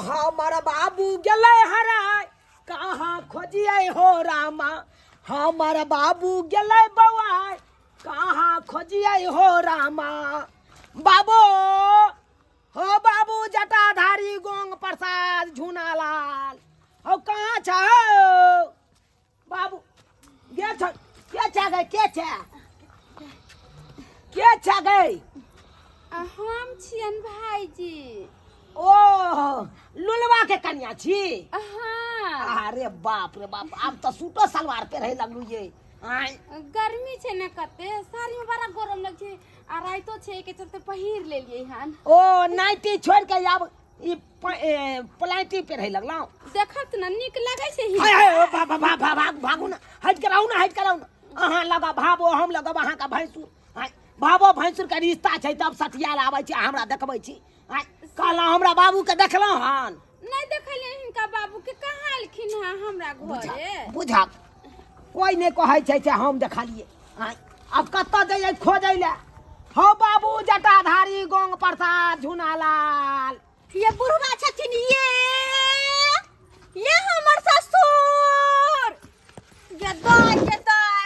हमारा बाबू गेले हराय कहाँ खोजिए हो रामा हमारा बाबू गेले बवाय कहाँ खोजिए हो रामा बाबू हो बाबू जटाधारी गोंग प्रसाद झूनालाल हो कहाँ छ बाबू के छ गए के छ गए हम छियन भाईजी ओ लुलवा के कन्या छी हाँ अरे बाप रे बाप अब तो सूटो सलवार पे रहे लगलू ये गर्मी छे न कते साड़ी में बड़ा गरम लग छे आ राइतो छे के चलते पहिर ले लिए हन ओ नाइटी छोड़ के अब ई प्लांटी पे रहे लगला देखत न निक लगे से ही हाय हाय भागू ना हट कराऊ ना अहाँ लगा भाबो हम लगब अहाँ का भैंसुर भाबो भैंसुर के रिश्ता छै तब सठियाल आबै छै हमरा देखबै छी कहला हमरा बाबू के देखलौ हन नहीं देखले हिनका बाबू के कहाँ आलखिन है हमरा घरे बुझा कोई नहीं कहै छै से हम देखलिए अब कत्ता जइए खोजै ले हो बाबू जटाधारी गोंग प्रसाद झूनालाल ये बुढ़वा छथिन ये हमर ससुर ये दाय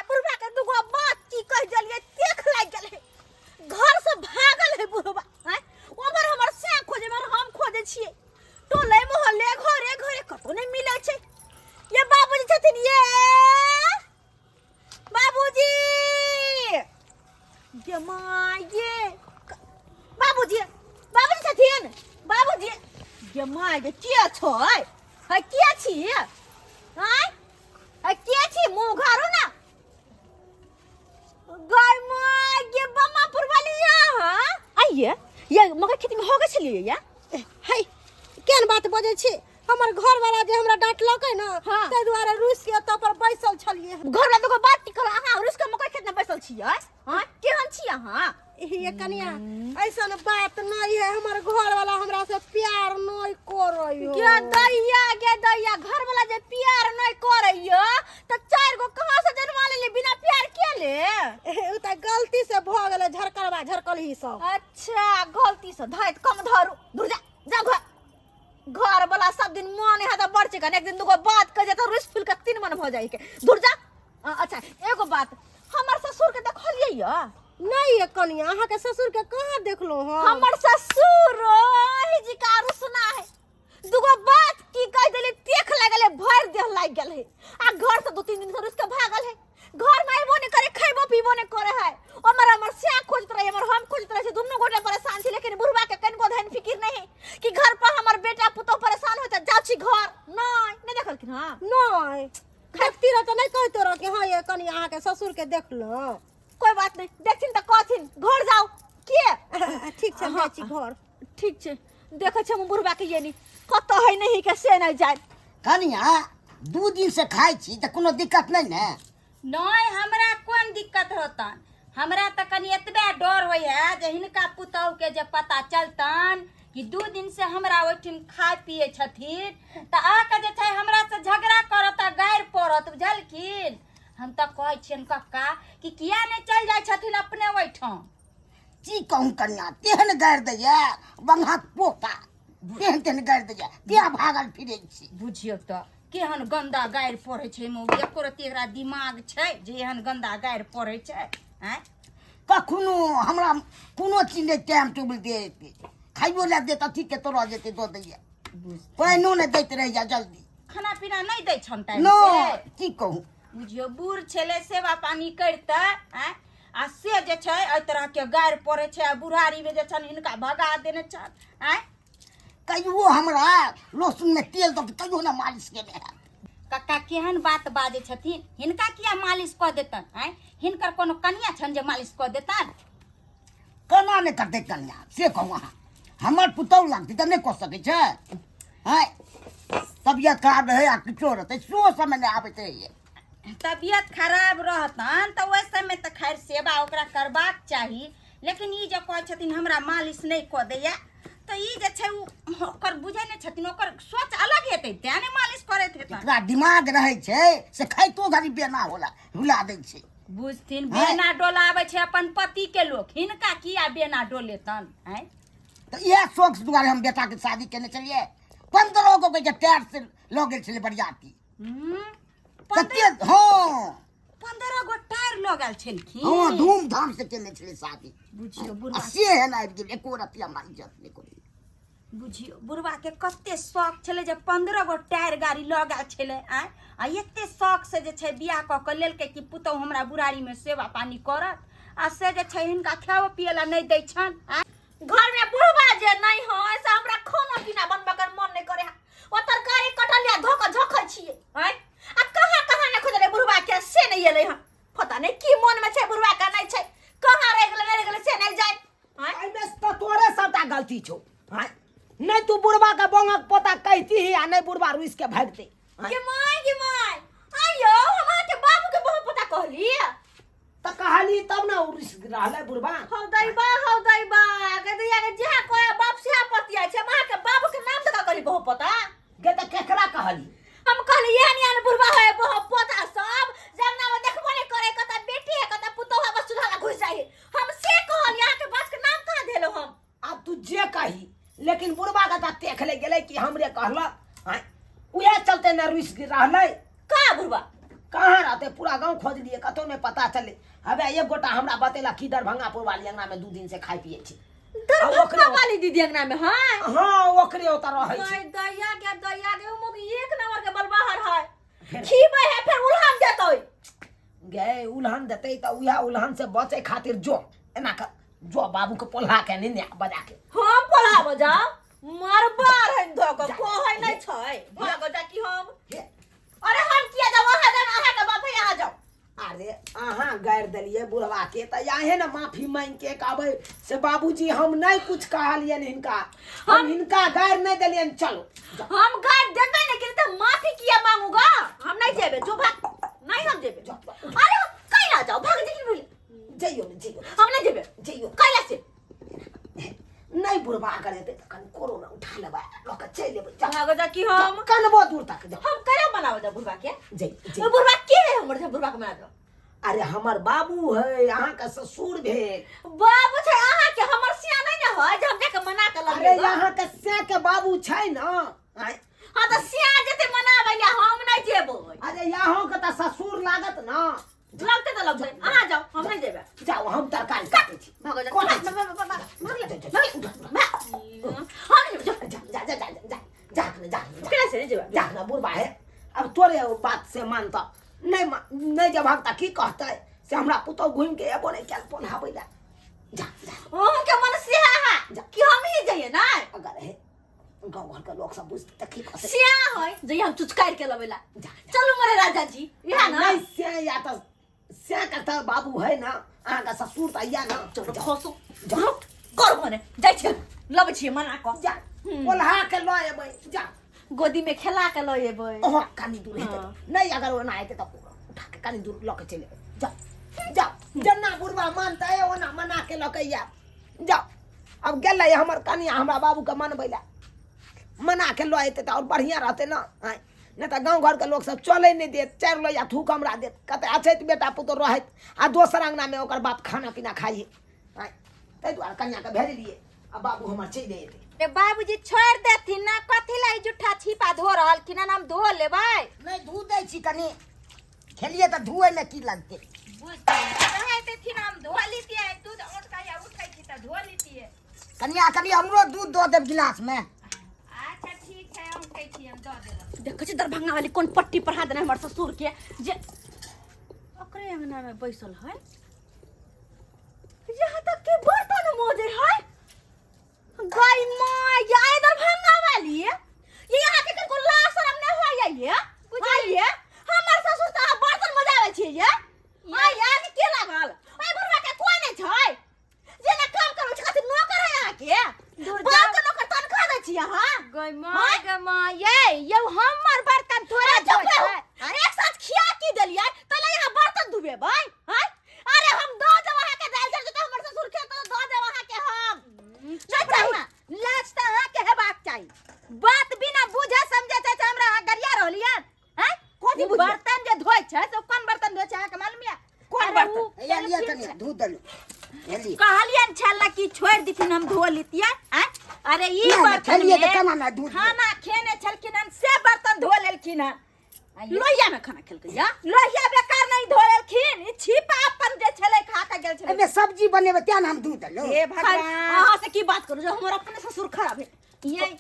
बुढ़वा के दुगो बात की कह जलिए देख लाग गेल घर से भागल है बुढ़वा ओमर हमर से खोजे मर हम खोजे छिए टोले मोहल्ले घरे घरे कतो नहीं मिले छे ये बाबूजी छथिन ये बाबूजी ये माँ ये बाबूजी बाबूजी छथिन बाबूजी ये माँ ये के छै है के छी है के छी मुंह घारो ना गाय माँ ये बम्मापुर वाली हां आइए ये मगर खेती में हो गए छलिए या है केन बात बजे छी हमर घर वाला जे हमरा डांटलकै न तै दुआरे रूस के त पर बैसल छलिए घर वाला तो बात करो हां रूस के मकई खेत में बैसल छियै हां केहन छी अहाँ ये कनिया ऐसन बात नहीं है हमर घर वाला हमरा से प्यार नहीं करइयो के दैया घर वाला जे प्यार नहीं करइयो त चार गो कहां से जन्मा ले बिना प्यार के ले उ त गलती से भ गेले झरकलवा झरकल ही सब अच्छा गलती से धैत कम धरू दूर जा घर वाला सब दिन मन है तो बढ़ चिकन एक दिन दुगो बात कर जाता रिस फुल का 3 मन हो जाई के दूर जा अच्छा एगो बात हमर ससुर के देखलिए या नहीं ये कनिया अहाँ के ससुर के कहां देखलो ह हमर ससुर ही जी का रुसना है दुगो बात की कह देले देख लागले भर देह लाग गेल है आ घर से 2-3 दिन से रुस के भागल है घर में आइबो ने करे खइबो पीबो ने करे है हमर से खोजत रहे हमर हम खोजत रहे दोनों गोटे परेशान छी लेकिन बुढ़वा के कनको धन फिकिर नहीं कि घर पर हमर बेटा पुतो परेशान होता जाउ छी घर नहीं देखल कि हां नहीं देखती रह त नहीं कहतो रह कि हां ये कनी अहाँ के ससुर के देख लो कोई बात नहीं देखथिन त कहथिन घर जाओ के ठीक छै जाई छी घर ठीक छै देखै छै हम बुढ़वा के ये नहीं कत है नहीं के से नहीं जाय कनिया 2 दिन से खाई छी त कोनो दिक्कत नहीं ने नहीं हमरा कोन दिक्कत होता हमरा त कनी एतबे डर होय है जे हिनका पुतौ के जे पता चलतन कि 2 दिन से हमरा ओठिन खाय पिए छथिन त आ के जे छै हमरा से झगड़ा करत गायर पड़त बुझलखिन हम त कहै छियन कक्का कि किया नहीं चल जाय छथिन अपने ओठम की कहूं कनिया तेहन गायर दैया बंघा पोता तेहन गायर दैया त्या भागल फिरे छी बुझियो त केहन गंदा गायर पड़े छै मौ एको रति एकरा दिमाग छै जे एहन गंदा गायर पड़े छै हैं कखनो हमरा कोनो चीज ने टाइम टेबल दे खाइबो ला दे त ठीक के तो रह जेते दो दैया पानो ने दैत रह जा जल्दी खाना पीना नहीं दै छन टाइम नो से की कहूं बुझियो बूढ़ छेले सेवा पानी करते हैं आ से जे छै एहि तरह के गायर पड़े छै आ बुढ़ारी में जे छन हिनका भगा देने छन हैं कहियो हमरा लहसुन में तेल दो कहियो ना मालिश के है कक्का केहन बात बाजे छथिन हिनका किया मालिश क देतन हैं हिनकर कोनो कन्या छन जे मालिश क देतन केना ने करते कन्या से कहूं अहाँ हमर पुतौ लगती त नहीं क सकै छै हैं तबियत खराब है आ किछो रहते सो समय ने आबैत रहिए तबियत खराब रहतन त ओइ समय त खैर सेवा ओकरा करबाक चाही लेकिन ई जे कहै छथिन हमरा मालिश नहीं क दैया त ई जे छै ओकर बुझै नै छथिन ओकर सोच अलग हेतै तें ने मालिश करैत हेतन एकरा दिमाग रहे छै से खाइतो घरी बेना होला हुला दै छै बुझथिन बेना डोलाबै छै अपन पति के लोग हिनका किया बेना डोलेतन हैं तो यह शौक दुआरे हम बेटा के शादी केने चलिए 15 को के टायर से लगे छले बरियाती हम्म, कते हां 15 गो टायर लगल छलखिन। हां धूमधाम से चले छले शादी बुझियो बुढ़वा, से है ना एको रतिया मारी इज्जत नहीं करी बुझियो बुढ़वा के कते शौक छले जे 15 गो टायर गाड़ी लगल छले। आ एते शौक से जे छै बियाह क के लेलकै कि पुतौ हमरा बुढ़ारी में सेवा पानी करत, आ से जे छै हिनका खाओ पियला नहीं दै छन। घर में बुढ़वा जे नहीं हो से हमरा खाना पीना बनबे कर मन नहीं करे। ओ तरकारी कटलिया धो के झोकै छिए आ कहां ने खोजले बुढ़वा के से नहीं एले हन। पता नहीं की मन में छै बुढ़वा का नहीं छै, कहां रह गेले नहीं रह गेले से नहीं जाय। आई में तो तोरे सबटा गलती छौ। हां नहीं तू बुढ़वा का बोंगक पोता कहती ही आ नहीं बुढ़वा रुइस के भागते। के माय आयो हमरा के बाबू के बहुत पता कहली त कहली तब ना रुइस रहले बुढ़वा। हौ दैबा के दिया के जहा कोया बाप से पतिया छै मां के बाबू के नाम तक कहली बहुत पता। गे त केकरा कहली? हम कहली यानी बुढ़वा है बहुत पता सब जंगना में देखबो नहीं करे कता बेटी है कता पुतौहा बस सुधाला घुस जाई। हम से कहली यहां के बात के नाम कहां देलो हम। अब तू जे कही लेकिन बुढ़वा का त देख ले गेले कि हमरे कहला। हां उहे चलते ना रुइस रहले। का बुढ़वा कहां रहते पूरा गांव खोज लिए कतो ने पता चले। हबे एक गोटा हमरा बतेला कि दरभंगा पुरवाली अंगना में 2 दिन से खाई पिए छी। दरभंगा वाली दीदी अंगना में हां हां ओकरे उतर रहै छी। दैया के मुख एक नंबर के बलबाहर है खीबे है फिर उल्हान देतै। गे उल्हन देते त उहा उल्हन से बचे खातिर जो एना कर जो बाबू के पोल्हा के ने बजा के हम पोल्हा बजाओ मारबार है धक को है नहीं छै भाग जा कि हम। अरे हम किया जा वहां जा आहा के बाप यहां जाओ। अरे अहाँ गाड़ दिलिए बुढ़वा के त याहे ना माफी मांग के कहबै से बाबूजी हम नहीं कुछ कहलियन हिनका, हम हिनका गाड़ नहीं दिलियन। चलो हम गाड़ देबे नहीं करे त माफी किया मांगूगा। हम नहीं जेबे जो भाग नहीं हम जेबे। अरे कहीं ना जाओ भाग देखिन बोले जइयो न जइयो हम नहीं जेबे जइयो कैला से नहीं बुढ़वा करे त कन कोरोना उठा लेबा लोक चल लेबे। भाग जा कि हम कनबो दूर तक जा हम करे बनाओ जा बुढ़वा के जइ बुढ़वा के है हमर से बुढ़वा के बना दो। अरे हमर बाबू है यहाँ का ससुर भेल। बाबू छै आहा के हमर सिया नहीं ना हो जे हम के मना के अरे लगे। यहाँ के से के बाबू छै ना। हां त सिया जते मनाबै ले हम नहीं जेबै। अरे यहाँ के त ससुर लागत ना। लगते तो लगते आहा जाओ हम नहीं जेबे। जाओ हम तरकारी काटै छी। भाग जा कोना जा कैसे नहीं जेबे जाना बुढ़वा है। अब तोरे बात से मानता नहीं जब भागता की कहते से हमरा पुतौ घूम के एबो नहीं क्या पोल्हाबै ला। जा हम के मन से है कि हम ही जाइए ना। अगर है गाँव घर के लोग सब बुझते त की कहते सिया है जे हम चुचकार के लबेला। चलो मरे राजा जी यहां ना नहीं से या त से करता बाबू है ना आहा का ससुर त या ना। चलो खसो जाओ कर भने जाय छ लब छी मना को जा पोल्हा के ल एबै जा गोदी में खेला के ल एबै। ओह कानी दूर हेतै नहीं अगर ओना हेतै त उठा के कानी दूर ल के चले जा जा जन्ना बुढ़वा मानता है ओना मना के ल के या जा। अब गेलै हमर कनिया हमरा बाबू के मनबैला मना के ल एतै त और बढ़िया रहतै ना। नहीं तो गाँव घर के लोग सब चले नहीं देत 4 लोया थूक हमरा देत कहते अच्छे बेटा पुतो रहत आ दोसर अंगना में ओकर बाप खाना पीना खाइए। तै दुआरे कन्या के भेज लिए अब बाबू हमर चल जेते। रे बाबूजी छोड़ देथिन ना कथि लाई जुठा छिपा धो रहल कि ना हम धो लेबै। नहीं धू दै छी कनी खेलिए त धुए में की लगते बुझते देथिन हम धो लीतिए दूध ओटका या उठै छी त धो लीतिए। कनिया कनी हमरो दूध दो देब गिलास में। अच्छा ठीक है हम कहै छी हम दो देब। देखै छी दरभंगा वाली कोन पट्टी पढ़ा देने हमर ससुर के जे ओकरे अंगना में बैसल है यहाँ तक के बर्तन मोजे है। गाय माय ये दरभंगा वाली ये यहाँ के को लाश शरम न होय ये बुझाइए हमर ससुर त बर्तन मजावे छी ये आ यार के लागल ओए बुढ़वा के कोई नहीं छै जे ना काम करू छ कथि नौकर है यहाँ के दूर जा के नौकर तनखा दै छी यहाँ। गय माय ये हमर बर्तन थोड़ा चुप है एक साथ खिया की देलिए तले यहाँ बर्तन धुबेबै हैं। अरे हम दो दे वहां के दाल जर तो हमर ससुर के तो दो दे वहां के हम नहीं चाहिए लाज त है के हेबाक चाहिए बात बिना बुझे समझे छै हमरा गरिया रहलिए हैं। कोथि बर्तन जे धोइ छै तो कोन बर्तन धोइ छै के मालूम है कोन बर्तन ये कनिया दूध दलु एली कहलियन छला कि छोड़ दिथिन हम धो लेतिए हैं। अरे ई नहीं, बर्तन खेलिए तो में केना ना दूध खाना खेने छलखिन हन से बर्तन धो लेलखिन हन लोहिया में खाना खेलकै या लोहिया बेकार नहीं धो लेलखिन ई छिपा अपन जे छले खा के गेल छले एमे सब्जी बनेबे त्या हम दूध लो हे भगवान अहाँ से की बात करू जो हमर अपने ससुर खराब है ये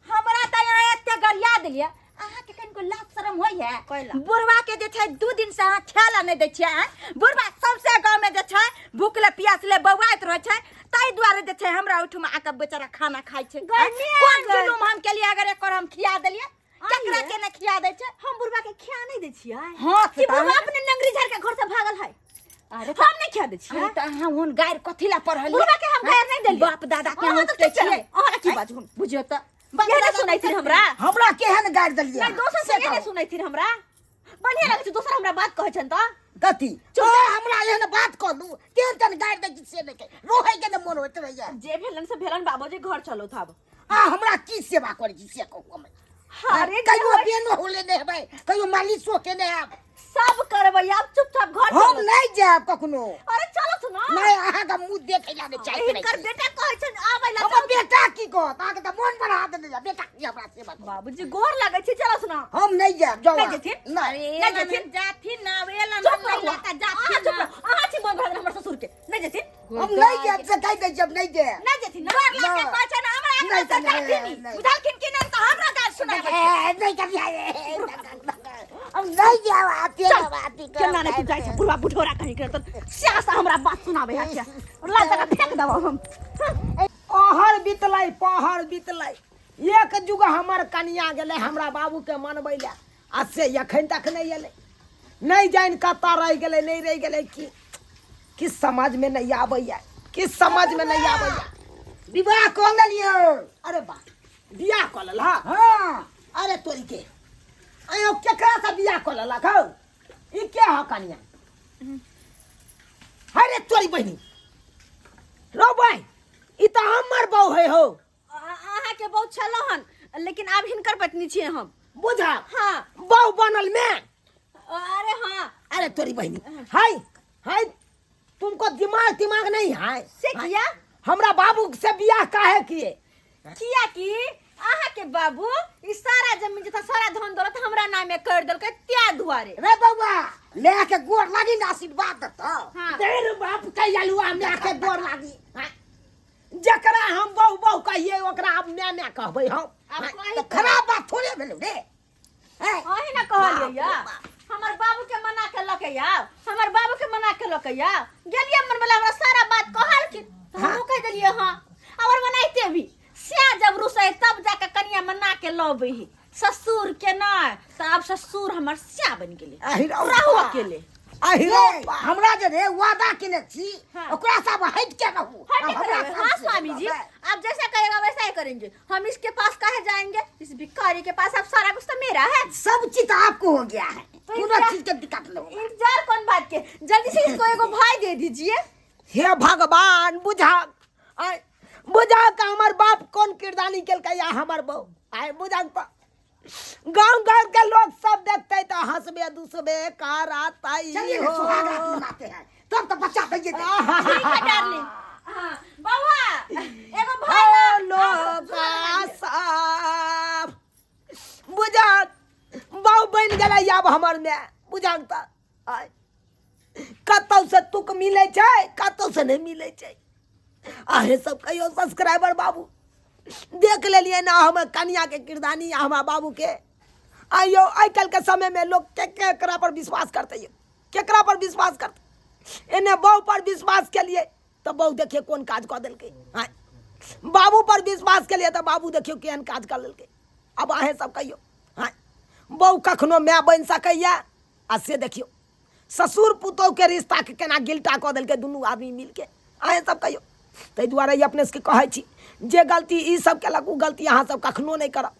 हमरा त यहाँ एते गरिया देलिए अहाँ के कनिको लाज शरम होय है कैला? बुढ़वा के जे छै 2 दिन से अहाँ खायला नहीं दै छियै बुढ़वा सबसे गांव में जे छै भूखले प्यासले बौआइत रह छै ताई द्वारे जे छै हमरा ओठमा आके बेचारा खाना खाइ छै कोन जुलुम हम के लिए अगर एकर हम खिया देलिए केकरा के न खिया दै छै हम बुढ़वा के खिया नहीं दै छियै हां कि बुढ़वा अपने नंगरी झाड़ के घर से भागल है अरे हम नहीं खिया दै छियै अरे त अहाँ हुन गायर कथिला पढ़लिए बुढ़वा के हम गायर नहीं देलिए बाप दादा के अहाँ हम तो के चले छियै अहाँ की बात हम बुझियो त ये नहीं सुनाई थी हमरा हमरा केहन गाड़ देलिए नहीं दोसर से ये नहीं सुनाई थी हमरा बढ़िया लगे छै दोसर हमरा बात कहै छन त कथी ओ हमरा एहन बात कहलू तेन गाड़ दे से देखे रोहे के न मन होत रहैया जे भेलन से भेलन बाबूजी घर चलो था आ हमरा की सेवा करे छी से कहू हम अरे कहियो बेनो होले ने हेबै कहियो मालिशो के ने आब सब करबै आप चुपचाप घर हम चलो नहीं जाब कखनो अरे चलो सुनो नहीं अहाँ का मुंह देखे ला चाहि इनकर बेटा कहै छन आबै ला हमर बेटा की कहत अहाँ के त मन बढ़ा देने बेटा की हमरा सेवा कर बाबूजी गोर लागै छै चलो सुनो हम नहीं जाब जाओ नहीं जेथिन? नहीं नहीं जेथिन? जाथिन ना वेला चुप ना रहो लाता जाथिन चुप रहो अहाँ छी मन भर हमर ससुर के नहीं जेथिन हम नहीं जाब से कह दे जब नहीं जाब नहीं जेथिन ना गोर लाके पाछा ना हमरा नहीं, एकरा से नहीं, जाथिन नहीं। बुझलखिन कि नहीं त हमरा गाल सुनाबे नहीं कर हम नहीं जाब आते आती केना नहीं जाय छै बुढ़वा बुढ़ोरा कहीं के त सियासा हमरा बात सुनाबे है क्या ला तक फेंक दबो हम पहर बितलै एक जुग हमर कनिया गेलै हमरा बाबू के मनबै ले आ से एखन तक नहीं एलै नहीं जान कतऽ रह गेलै नहीं रह गेलै कि समझ में नहीं आबैया कि समझ में नहीं आबैया विवाह कर लियो अरे बा बियाह कऽ लेला हां अरे तोरी के आयो केकरा से बियाह कऽ लेलक हौ ई के ह कनिया अरे तोरी बहिनी रो भाई ई त हमर बहू है हो अहाँ के बहुत छलो हन लेकिन अब हिनकर पत्नी छियै हम बुझा हाँ बहू बनल में अरे हाँ अरे तोरी बहनी हाय हाय तुमको दिमाग नहीं है से किया हमरा बाबू से बियाह काहे किए किया कि अहाँ के बाबू ई सारा जमीन जथा सारा धन दौलत हमरा नाम में कर देलकै त्या दुआरे रे बउआ ले के गोर लागी ना आशीर्वाद दत हाँ तेरे बाप के अलुआ में के गोर लागी हाँ? जकरा हम बहू कहिए ओकरा अब मैं कहबै हम अब हाँ? कहीं तो खराब बात थोड़े भेलो रे हैं अही ना कहलिए या हमर बाबू के मना के लके या हमर बाबू के मना के लके या गेलिए मन वाला हमरा सारा बात कहल कि हम कह देलिए हां और मनाइते भी सिया जब रुसै तब जाके कनिया मना के लबै ही ससुर के ना त अब ससुर हमर सिया बन गेले आहिरो रहू अकेले आहिरो हमरा जे रे वादा केने छी हाँ। ओकरा सब हट के रहू हाँ स्वामी जी आप जैसा कहेगा वैसा ही करेंगे हम इसके पास काहे जाएंगे इस भिखारी के पास अब सारा कुछ तो मेरा है सब चीज आपको हो गया है तो पूरा इंतजार- चीज के दिक्कत लो इंतजार कौन बात के जल्दी से इसको एगो भाई दे दीजिए हे भगवान बुझा बुझा का हमर बाप कौन किरदानी केलकै या हमर बहू आय बुझा तो गांव के लोग सब देखते तो हंसबे दुसबे कराताई चलिए हो सुहागरात मनाते हैं तब तो बच्चा दैए दे ठीक है डार्लिंग हाँ बउआ एगो भाई साहब बुझा बहू बन गेलै अब हमर में बुझा तो कतौ से तुक मिले छै कतौ से नहीं मिले छै अहे सब कहियो सब्सक्राइबर बाबू देख लेलिए ना हम कन्या के किरदानी हमारा बाबू के आइयो आई कल के समय में लोग केकरा पर विश्वास करते है केकरा पर विश्वास करते इन्हें बहू पर विश्वास के लिए तो बहू देखिए कौन काज कर दिलकै हाँ बाबू पर विश्वास के लिए तो बाबू देखियो केहन काज कर दिलकै अब अहे सब कहियो हाँ बहू कखनो मैं बन सकैया आ से देखियो ससुर पुतोह के रिश्ता के केना गिल्टा कऽ देलकै दुनू आदमी मिलके अहे सब कहियो ताहि दुआरे ई अपने सबके कहै छी जे गलती ई सब केलक उ गलती अहाँ सब कखनो नहीं करब